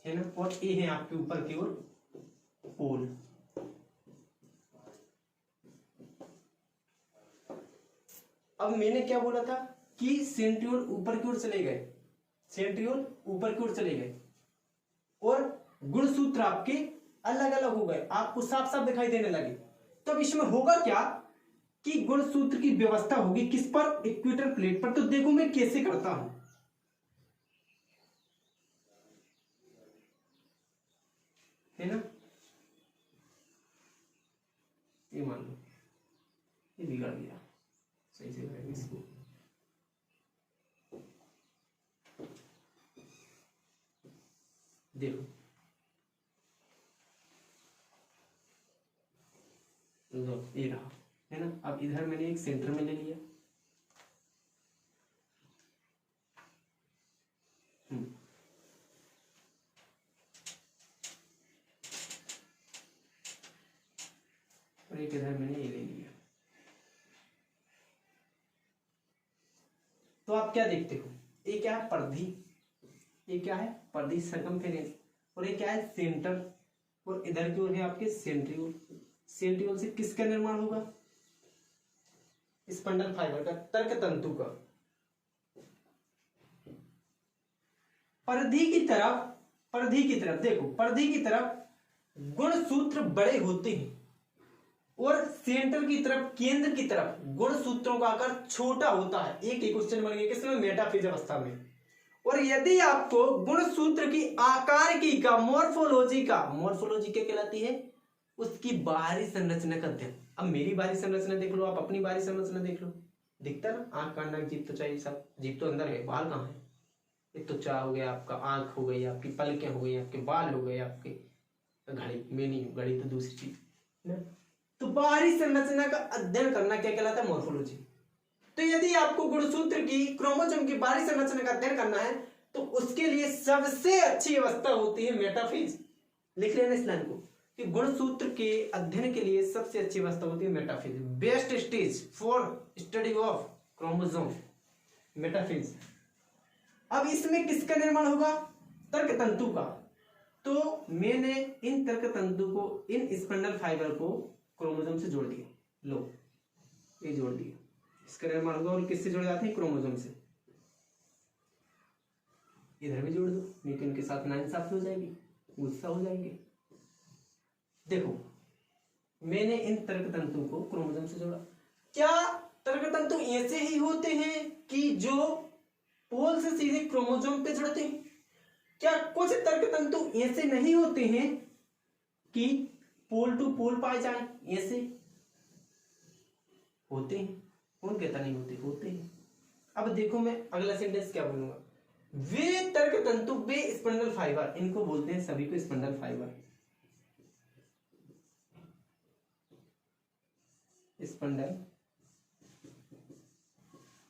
है ना। और ये है आपके ऊपर की ओर पोल। अब मैंने क्या बोला था कि सेंट्रियोल ऊपर की ओर चले गए, सेंट्रियोल ऊपर की ओर चले गए, और गुणसूत्र आपके अलग अलग हो गए, आपको साफ साफ दिखाई देने लगे। तब इसमें होगा क्या कि गुणसूत्र की व्यवस्था होगी किस पर, इक्वेटर प्लेट पर। तो देखो मैं कैसे करता हूं, है ना। ये मान लो ये बिगड़ गया, सही से करेंगे इसको। देखो लो ये रहा, है ना। अब इधर मैंने एक सेंटर में ले लिया, और एक इधर मैंने ये ले लिया। तो आप क्या देखते हो, ये क्या है, परिधि, ये क्या है, परिधि सरकमफेरेंस, और ये क्या है, सेंटर, और इधर की ओर है आपके सेंट्रियोल। सेंट्रियोल से किसका निर्माण होगा, स्पंडल फाइबर का, तर्क तंतु का। परिधि की तरफ देखो, परिधि की तरफ गुणसूत्र बड़े होते हैं, और सेंटर की तरफ, केंद्र की तरफ गुणसूत्रों का आकार छोटा होता है। एक क्वेश्चन बन गया किसमें, मेटाफेज अवस्था में। और यदि आपको गुणसूत्र की आकार का मॉर्फोलॉजी क्या कहलाती है, उसकी बाहरी संरचना का अध्ययन। अब मेरी बाहरी संरचना देख लो, आप अपनी बाहरी संरचना देख लो, दिखता ना, आंख, कान, नाक, जीभ, त्वचा, ये सब। जीभ तो अंदर है, बाल कहाँ है, ये त्वचा हो गया आपका, आंख हो गई आपकी, पलकें हो गई आपके, बाल हो गए आपके, घड़ी में नहीं, घड़ी तो दूसरी चीज ना। तो बाहरी संरचना का अध्ययन करना क्या कहलाता है, मॉर्फोलॉजी। तो यदि आपको गुणसूत्र की, क्रोमोसोम की बाहरी संरचना का अध्ययन करना है तो उसके लिए सबसे अच्छी अवस्था होती है मेटाफेज। लिख लेना इस लाइन को कि गुणसूत्र के अध्ययन के लिए सबसे अच्छी अवस्था होती है metaphase. Best stage for study of chromosome, metaphase. अब इसमें किसका निर्माण होगा, तर्क तंतु का। तो मैंने इन तर्क तंतु को, इन स्पंडल फाइबर को क्रोमोसोम से जोड़ दिया, लो ये जोड़ दिया, इसका निर्माण होगा। और किससे जुड़ जाते हैं, क्रोमोसोम से। इधर भी जोड़ दो, नहीं तो इनके साथ नाइंसाफी हो जाएगी, गुस्सा हो जाएंगे। देखो मैंने इन तर्क तंतु को क्रोमोसोम से जोड़ा। क्या तर्क तंतु ऐसे ही होते हैं कि जो पोल से सीधे क्रोमोसोम पे जुड़ते हैं? क्या कुछ तर्क तंतु ऐसे नहीं होते हैं कि पोल टू पोल पाए जाए? ऐसे होते हैं, कौन कहता नहीं होते, होते हैं। अब देखो मैं अगला सेंटेंस क्या बोलूंगा, वे तर्क तंतु, वे स्पंडल फाइबर, इनको बोलते हैं सभी को स्पंडल फाइबर। Spindle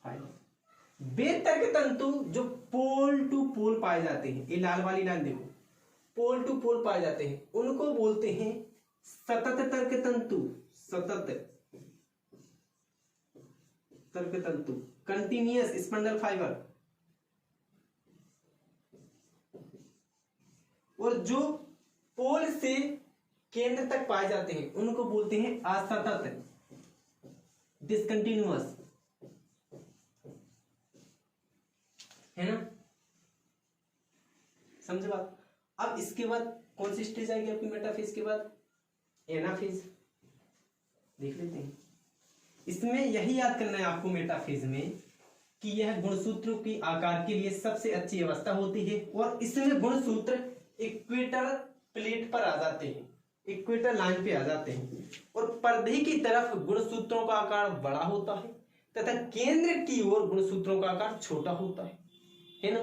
fibre. वे तर्क तंतु जो पोल टू पोल पाए जाते हैं, ये लाल वाली लाइन देखो, पोल टू पोल पाए जाते हैं, उनको बोलते हैं सतत तर्क तंतु। सतत तर्क तंतु, कंटिन्यूअस स्पंडल फाइबर। और जो पोल से केंद्र तक पाए जाते हैं उनको बोलते हैं असतत, डिसकंटिन्यूअस, है ना, समझे बात। अब इसके बाद कौन सी स्टेज आएगी आपकी मेटाफेज के बाद? एनाफेज। देख लेते हैं। इसमें यही याद करना है आपको मेटाफेज में कि यह गुणसूत्रों की आकार के लिए सबसे अच्छी अवस्था होती है और इसमें गुणसूत्र इक्वेटर प्लेट पर आ जाते हैं, इक्वेटर लाइन पे आ जाते हैं और परिधि की तरफ गुणसूत्रों का आकार बड़ा होता है तथा केंद्र की ओर गुणसूत्रों का आकार छोटा होता है ना।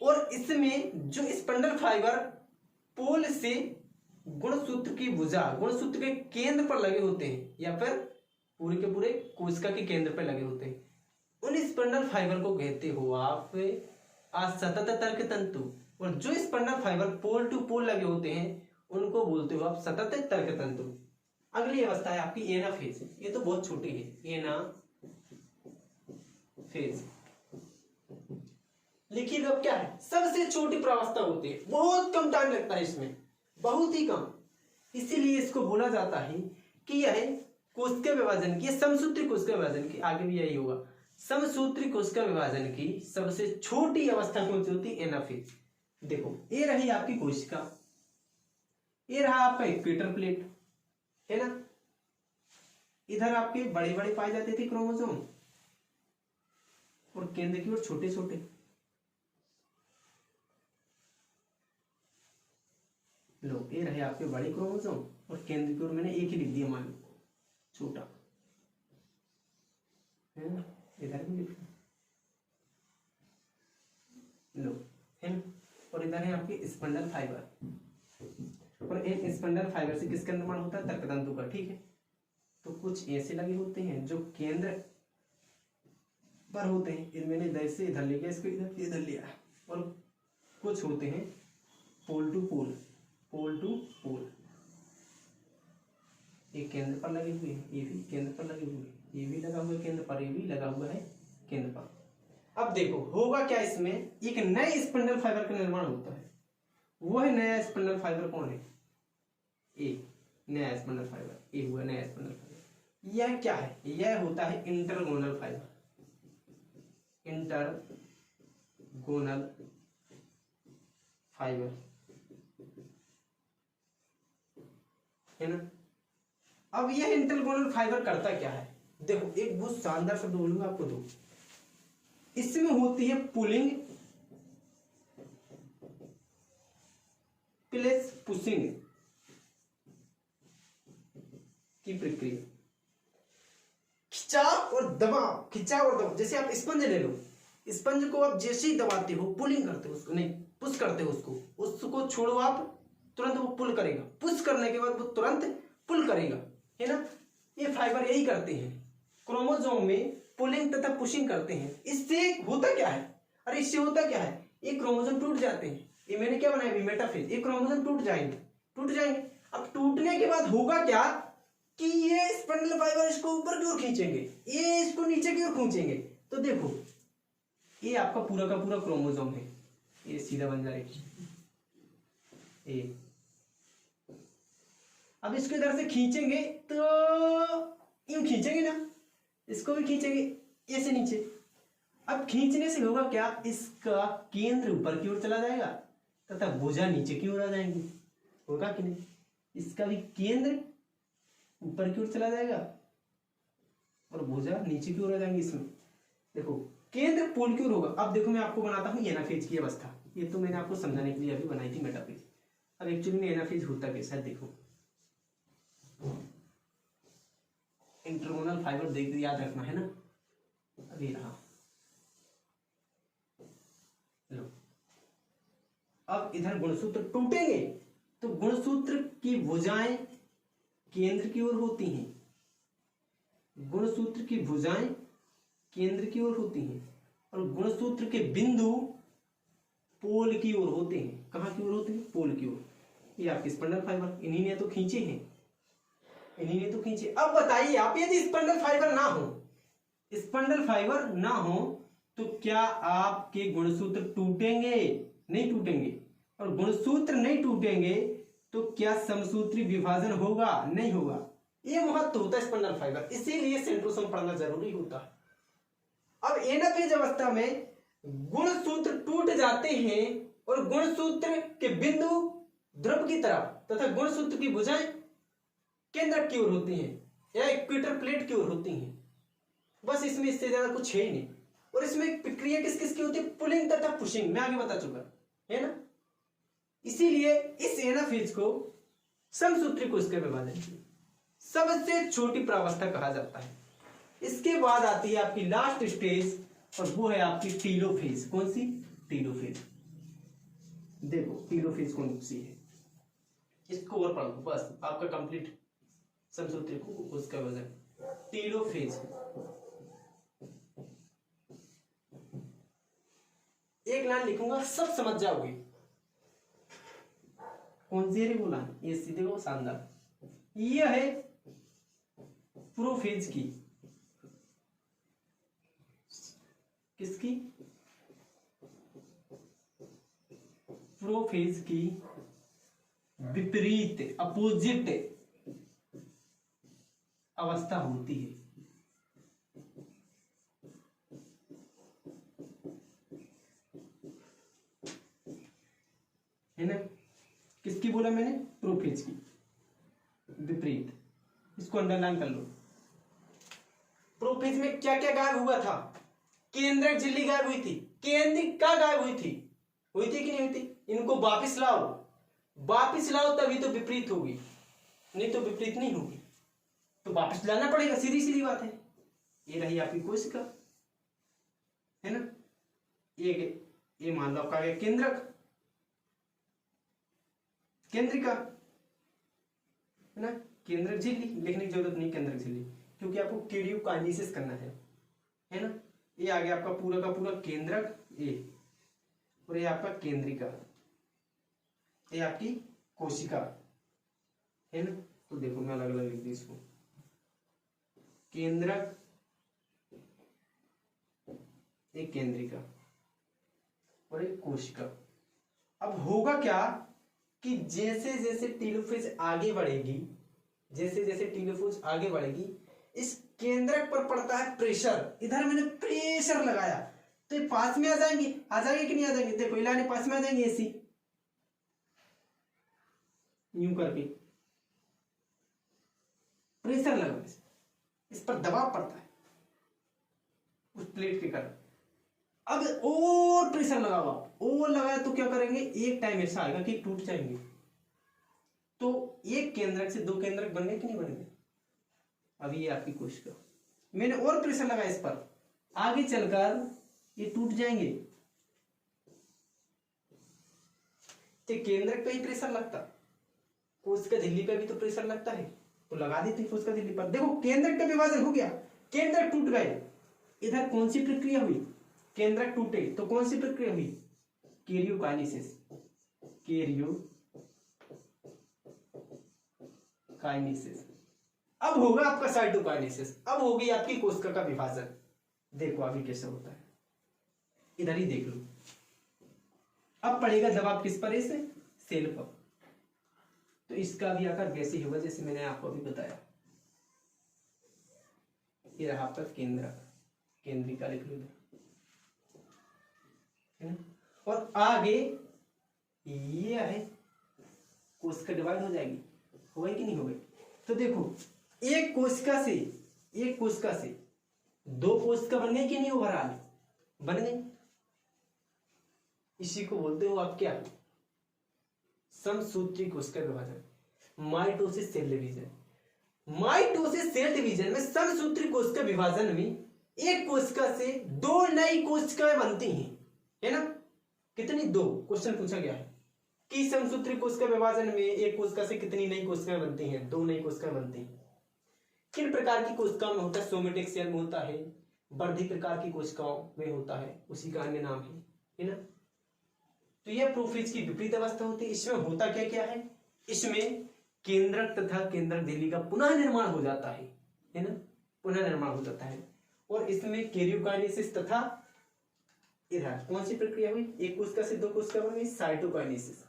और इसमें जो स्पंडल फाइबर पोल से गुणसूत्र की भुजा, गुणसूत्र के केंद्र पर लगे होते हैं या फिर पूरे के पूरे कोशिका के केंद्र पर लगे होते हैं, उन स्पंडल फाइबर को कहते हो आप असतत तर्क तंतु। और जो स्पंडल फाइबर पोल टू पोल लगे होते हैं उनको बोलते हो आप सतत तर्क तंतु। अगली अवस्था है आपकी एनाफेज। ये तो बहुत छोटी है, एनाफेज। लिखिए अब क्या है, सबसे छोटी प्रावस्था होती है, बहुत कम टाइम लगता है इसमें, बहुत ही कम। इसीलिए इसको बोला जाता है कि यह कोशिका विभाजन की, समसूत्री कोशिका विभाजन की, आगे भी यही होगा, समसूत्री कोशिका विभाजन की सबसे छोटी अवस्था कौन सी होती है? एनाफेज। देखो ये रही आपकी कोशिका, ये रहा आपका इक्वेटर प्लेट, है ना। इधर आपके बड़े बड़े पाए जाते थे क्रोमोसोम और केंद्र की ओर छोटे छोटे। लो ये रहे आपके बड़े क्रोमोसोम और केंद्र की ओर मैंने एक ही लिख दिया, मान लो छोटा, है ना। इधर भी लिख लो, है ना। और इधर है आपके स्पंडल फाइबर और इन स्पंडल फाइबर से किसका निर्माण होता है? तर्क तंतु का, ठीक है। तो कुछ ऐसे लगे होते हैं जो केंद्र पर होते हैं, इनमें इधर से इधर ले गया, इसको इधर लिया, और कुछ होते हैं pole to pole, pole to पोल। एक केंद्र पर लगे हुए हैं, ये भी केंद्र पर लगे हुए हैं, ये भी लगा हुआ है केंद्र पर, ये भी लगा हुआ है केंद्र पर। अब देखो होगा क्या, इसमें एक नए स्पंडल फाइबर का निर्माण होता है। वह नया स्पंडल फाइबर कौन है? ए नया स्पंडल फाइबर, ए हुआ नया स्पंडल फाइबर। यह क्या है? यह होता है इंटरगोनल फाइबर, इंटरगोनल फाइबर, है ना। अब यह इंटरगोनल फाइबर करता क्या है? देखो एक बहुत शानदार शब्द बोलूंगा आपको, दो इसमें होती है पुलिंग प्लस पुशिंग की प्रक्रिया। खिंचाव और दबाव, खिंचाव और दबाव। जैसे आप स्पंज ले लो, स्पंज को आप जैसे ही दबाते हो, पुलिंग करते हो उसको, नहीं पुश करते हो उसको छोड़ो आप, तुरंत वो पुल करेगा, पुश करने के बाद वो तुरंत पुल करेगा, है ना। ये फाइबर यही करते हैं, क्रोमोसोम में पुलिंग तथा पुशिंग करते हैं। इससे होता क्या है? अरे इससे होता क्या है, ये क्रोमोसोम टूट जाते हैं। ये मैंने क्या बनाया अभी, मेटाफेज। ये क्रोमोसोम टूट जाएंगे। अब टूटने के बाद होगा क्या कि ये स्पंडल फाइबर इसको ऊपर की ओर खींचेंगे, ये इसको नीचे की ओर खींचेंगे। तो देखो ये आपका पूरा का पूरा क्रोमोसोम है, ये सीधा बन जाएगा ये। अब इसको इधर से खींचेंगे तो यूं खींचेंगे ना, इसको भी खींचेंगे ऐसे नीचे। अब खींचने से होगा क्या, इसका केंद्र ऊपर की ओर चला जाएगा तथा भुजा नीचे की ओर आ जाएंगी। होगा कि नहीं? इसका भी केंद्र ऊपर की ओर चला जाएगा और भुजा नीचे की ओर आ जाएंगी। इसमें देखो केंद्र पोल की ओर होगा। अब देखो मैं आपको बनाता हूं एनाफेज की अवस्था। ये तो मैंने आपको समझाने के लिए अभी बनाई थी मेटाफेज। अब एक्चुअली में एनाफेज होता कैसा है देखो। इंटरगोनल फाइबर देख याद रखना है ना। अभी रहा लो। अब इधर गुणसूत्र टूटेंगे तो गुणसूत्र की भुजाएं केंद्र की ओर होती हैं गुणसूत्र की भुजाएं केंद्र की ओर होती हैं और गुणसूत्र के बिंदु पोल की ओर होते हैं। कहाँ की ओर होते हैं? पोल की ओर। ये आपके स्पंडल फाइबर, इन्हीं ने तो खींचे हैं, इन्हीं ने तो खींचे। अब बताइए आप, यदि स्पंडल फाइबर ना हो, स्पंडल फाइबर ना हो तो क्या आपके गुणसूत्र टूटेंगे? नहीं टूटेंगे। और गुणसूत्र नहीं टूटेंगे तो क्या समसूत्री विभाजन होगा? नहीं होगा। ये महत्व होता है स्पंडल फाइबर, इसीलिए सेंट्रोसोम पढ़ना जरूरी होता है। अब एनाफेज अवस्था में गुणसूत्र टूट जाते हैं और गुणसूत्र के बिंदु ध्रुव की तरफ तथा गुणसूत्र की भुजाएं केंद्र की ओर होती हैं या इक्वेटर प्लेट की ओर होती हैं। बस इसमें इससे ज्यादा कुछ है ही नहीं। और इसमें प्रक्रिया किस किस की होती है? पुलिंग तथा पुशिंग, मैं आगे बता चुका है ना। इसीलिए इस एनाफेज को समसूत्री कोशिका विभाजन की सबसे छोटी प्रावस्था कहा जाता है। इसके बाद आती है आपकी लास्ट स्टेज और वो है आपकी टीलोफेज। कौन सी? टीलोफेज। देखो टीलोफेज कौन सी है, इसको और पढ़ लो, बस आपका कंप्लीट समसूत्री कोशिका विभाजन। टीलोफेज एक लाइन लिखूंगा, सब समझ जाओगे। कौन सी है बोला? ये सीधे को शानदार। यह है प्रोफेज की, किसकी? प्रोफेज की विपरीत अपोजिट अवस्था होती है। है ना? किसकी बोला मैंने? प्रोफेज की विपरीत। इसको अंडरलाइन कर लो। प्रोफेज में क्या क्या गायब हुआ था? केंद्रक झिल्ली गायब हुई थी, केंद्रिका गायब हुई थी, हुई थी कि नहीं हुई थी? इनको वापिस लाओ, वापिस लाओ तभी तो विपरीत होगी, नहीं तो विपरीत नहीं होगी। तो वापिस लाना पड़ेगा, सीधी सीधी बात है। ये रही आपकी कोशिका, है ना। ये मान लो आपका केंद्रक, केंद्रिका, है ना। केंद्रक झिल्ली लिखने की जरूरत नहीं, केंद्रक झिल्ली, क्योंकि आपको केरियोकाइनेसिस करना है ना। ये आ गया आपका पूरा का पूरा केंद्रक ए, और ये आपका केंद्रिका, ये आपकी कोशिका, है ना। तो देखो मैं अलग अलग लिख दी इसको, केंद्रक, एक केंद्रिका और एक कोशिका। अब होगा क्या कि जैसे जैसे टीलोफेज आगे बढ़ेगी, जैसे जैसे टीलोफेज आगे बढ़ेगी, इस केंद्रक पर पड़ता है प्रेशर। इधर मैंने प्रेशर लगाया तो ये पास में आ जाएंगे कि नहीं आ जाएंगे? देखो इलाने पास में आ जाएंगे, ऐसी यूं करके प्रेशर लगा, इस पर दबाव पड़ता है उस प्लेट के कारण। अब और प्रेशर लगाओ, और लगाया तो क्या करेंगे? एक टाइम ऐसा आएगा कि टूट जाएंगे। तो एक केंद्रक से दो केंद्रक बनेंगे कि नहीं बनेंगे? अभी ये आपकी कोशिका, मैंने और प्रेशर लगाया इस पर, आगे चलकर ये टूट जाएंगे। तो केंद्रक पे ही प्रेशर लगता, कोशिका झिल्ली पे भी तो प्रेशर लगता है, तो लगा देते कोशिका झिल्ली पर। देखो केंद्रक का विभाजन हो गया, केंद्रक टूट गए। इधर कौन सी प्रक्रिया हुई? केंद्रक टूटे तो कौन सी प्रक्रिया हुई? केरियोकाइनेसिस, केरियोकाइनेसिस। अब होगा आपका साइटोकाइनेसिस, अब होगी आपकी कोशिका का विभाजन। देखो अभी कैसे होता है, इधर ही देख लो। अब पड़ेगा दबाव किस पर? इस सेल पर, तो इसका भी आकार वैसे ही होगा जैसे मैंने आपको अभी बताया। ये रहा आपका केंद्रक, केंद्रिका लिख लो, है ना। और आगे ये है कोशिका डिवाइड हो जाएगी, हो गई कि नहीं हो गई? तो देखो एक कोशिका से दो कोशिका बन गई कि नहीं? ओवरऑल बन गई। इसी को बोलते हो आप क्या? समसूत्री कोशिका विभाजन, mitosis cell division. Mitosis cell division में समसूत्री कोशिका विभाजन में एक कोशिका से दो नई कोशिकाएं बनती हैं, है ना। कितनी? दो। क्वेश्चन पूछा गया है कि समसूत्री कोशिका विभाजन में एक कोशिका से कितनी नई कोशिकाएं बनती हैं? दो नई कोशिकाएं बनती हैं। किन प्रकार की कोशिकाओं में होता है? सोमेटिक सेल में होता है, वर्धी प्रकार की कोशिकाओं में होता है, उसी का अन्य नाम है ना। तो यह प्रोफेज की विपरीत अवस्था होती है। इसमें होता क्या क्या है? इसमें केंद्रक तथा केंद्रक झिल्ली का पुनः निर्माण हो जाता है ना, पुनः निर्माण हो जाता है। और इसमें कैरियोकाइनेसिस तथा इधर कौन सी प्रक्रिया हुई? एक कोशिका से दो कोशिका बन गई, साइटोकाइनेसिस।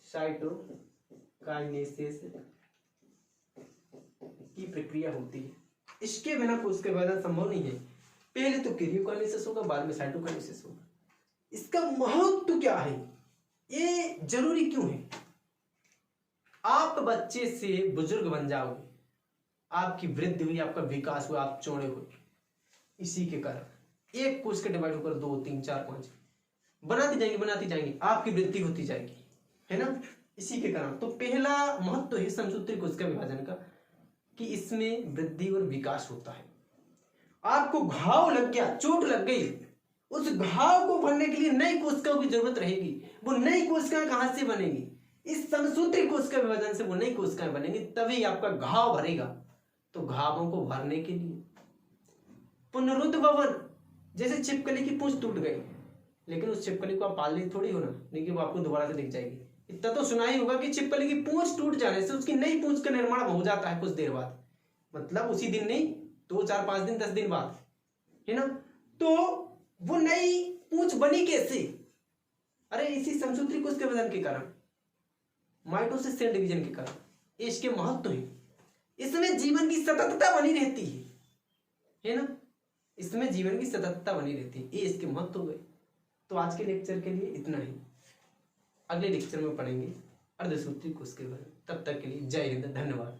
साइटोकाइनेसिस की प्रक्रिया होती है। इसके बिना कोशिका विभाजन संभव नहीं है। पहले तो कैरियोकाइनेसिस होगा, बाद में साइटोकाइनेसिस होगा। इसका महत्व क्या है? ये जरूरी क्यों है? आप बच्चे से बुजुर्ग बन जाओगे, आपकी वृद्धि हुई, आपका विकास हुआ, आप चौड़े हुए, इसी के कारण एक कोशिका डिवाइड होकर 2, 3, 4, 5 बनाती जाएंगी, आपकी वृद्धि होती जाएगी, है ना, इसी के कारण। तो पहला महत्व है समसूत्री कोशिका विभाजन का कि इसमें वृद्धि और विकास होता है। आपको घाव लग गया, चोट लग गई, उस घाव को भरने के लिए नई कोशिकाओं की जरूरत रहेगी। वो नई कोशिकाएं कहां से बनेगी? इस समसूत्री कोशिका विभाजन से वो नई कोशिकाएं बनेंगी, तभी आपका घाव भरेगा। तो घावों को भरने के लिए पुनरुद्भवन, जैसे छिपकली की पूंछ टूट गई, लेकिन उस छिपकली को आप पाल ली थोड़ी हो ना, लेकिन वो आपको दोबारा से दिख जाएगी। इतना तो सुना ही होगा कि छिपकली की पूंछ टूट जाने से उसकी नई पूंछ का निर्माण हो जाता है कुछ देर बाद, मतलब उसी दिन नहीं, 2, 4, 5 दिन, 10 दिन बाद, है ना। तो वो नई पूंछ बनी कैसे? अरे इसी समसूत्री कोशिका विभाजन के कारण, माइटोसिस सेल डिवीजन के कारण। इसके महत्व है, इसमें जीवन की सततता बनी रहती है ना, इसमें जीवन की सततता बनी रहती है, ये इसके महत्व हुए। तो आज के लेक्चर के लिए इतना ही, अगले लेक्चर में पढ़ेंगे अर्धसूत्री कोशिका विभाजन। तब तक के लिए जय हिंद, धन्यवाद।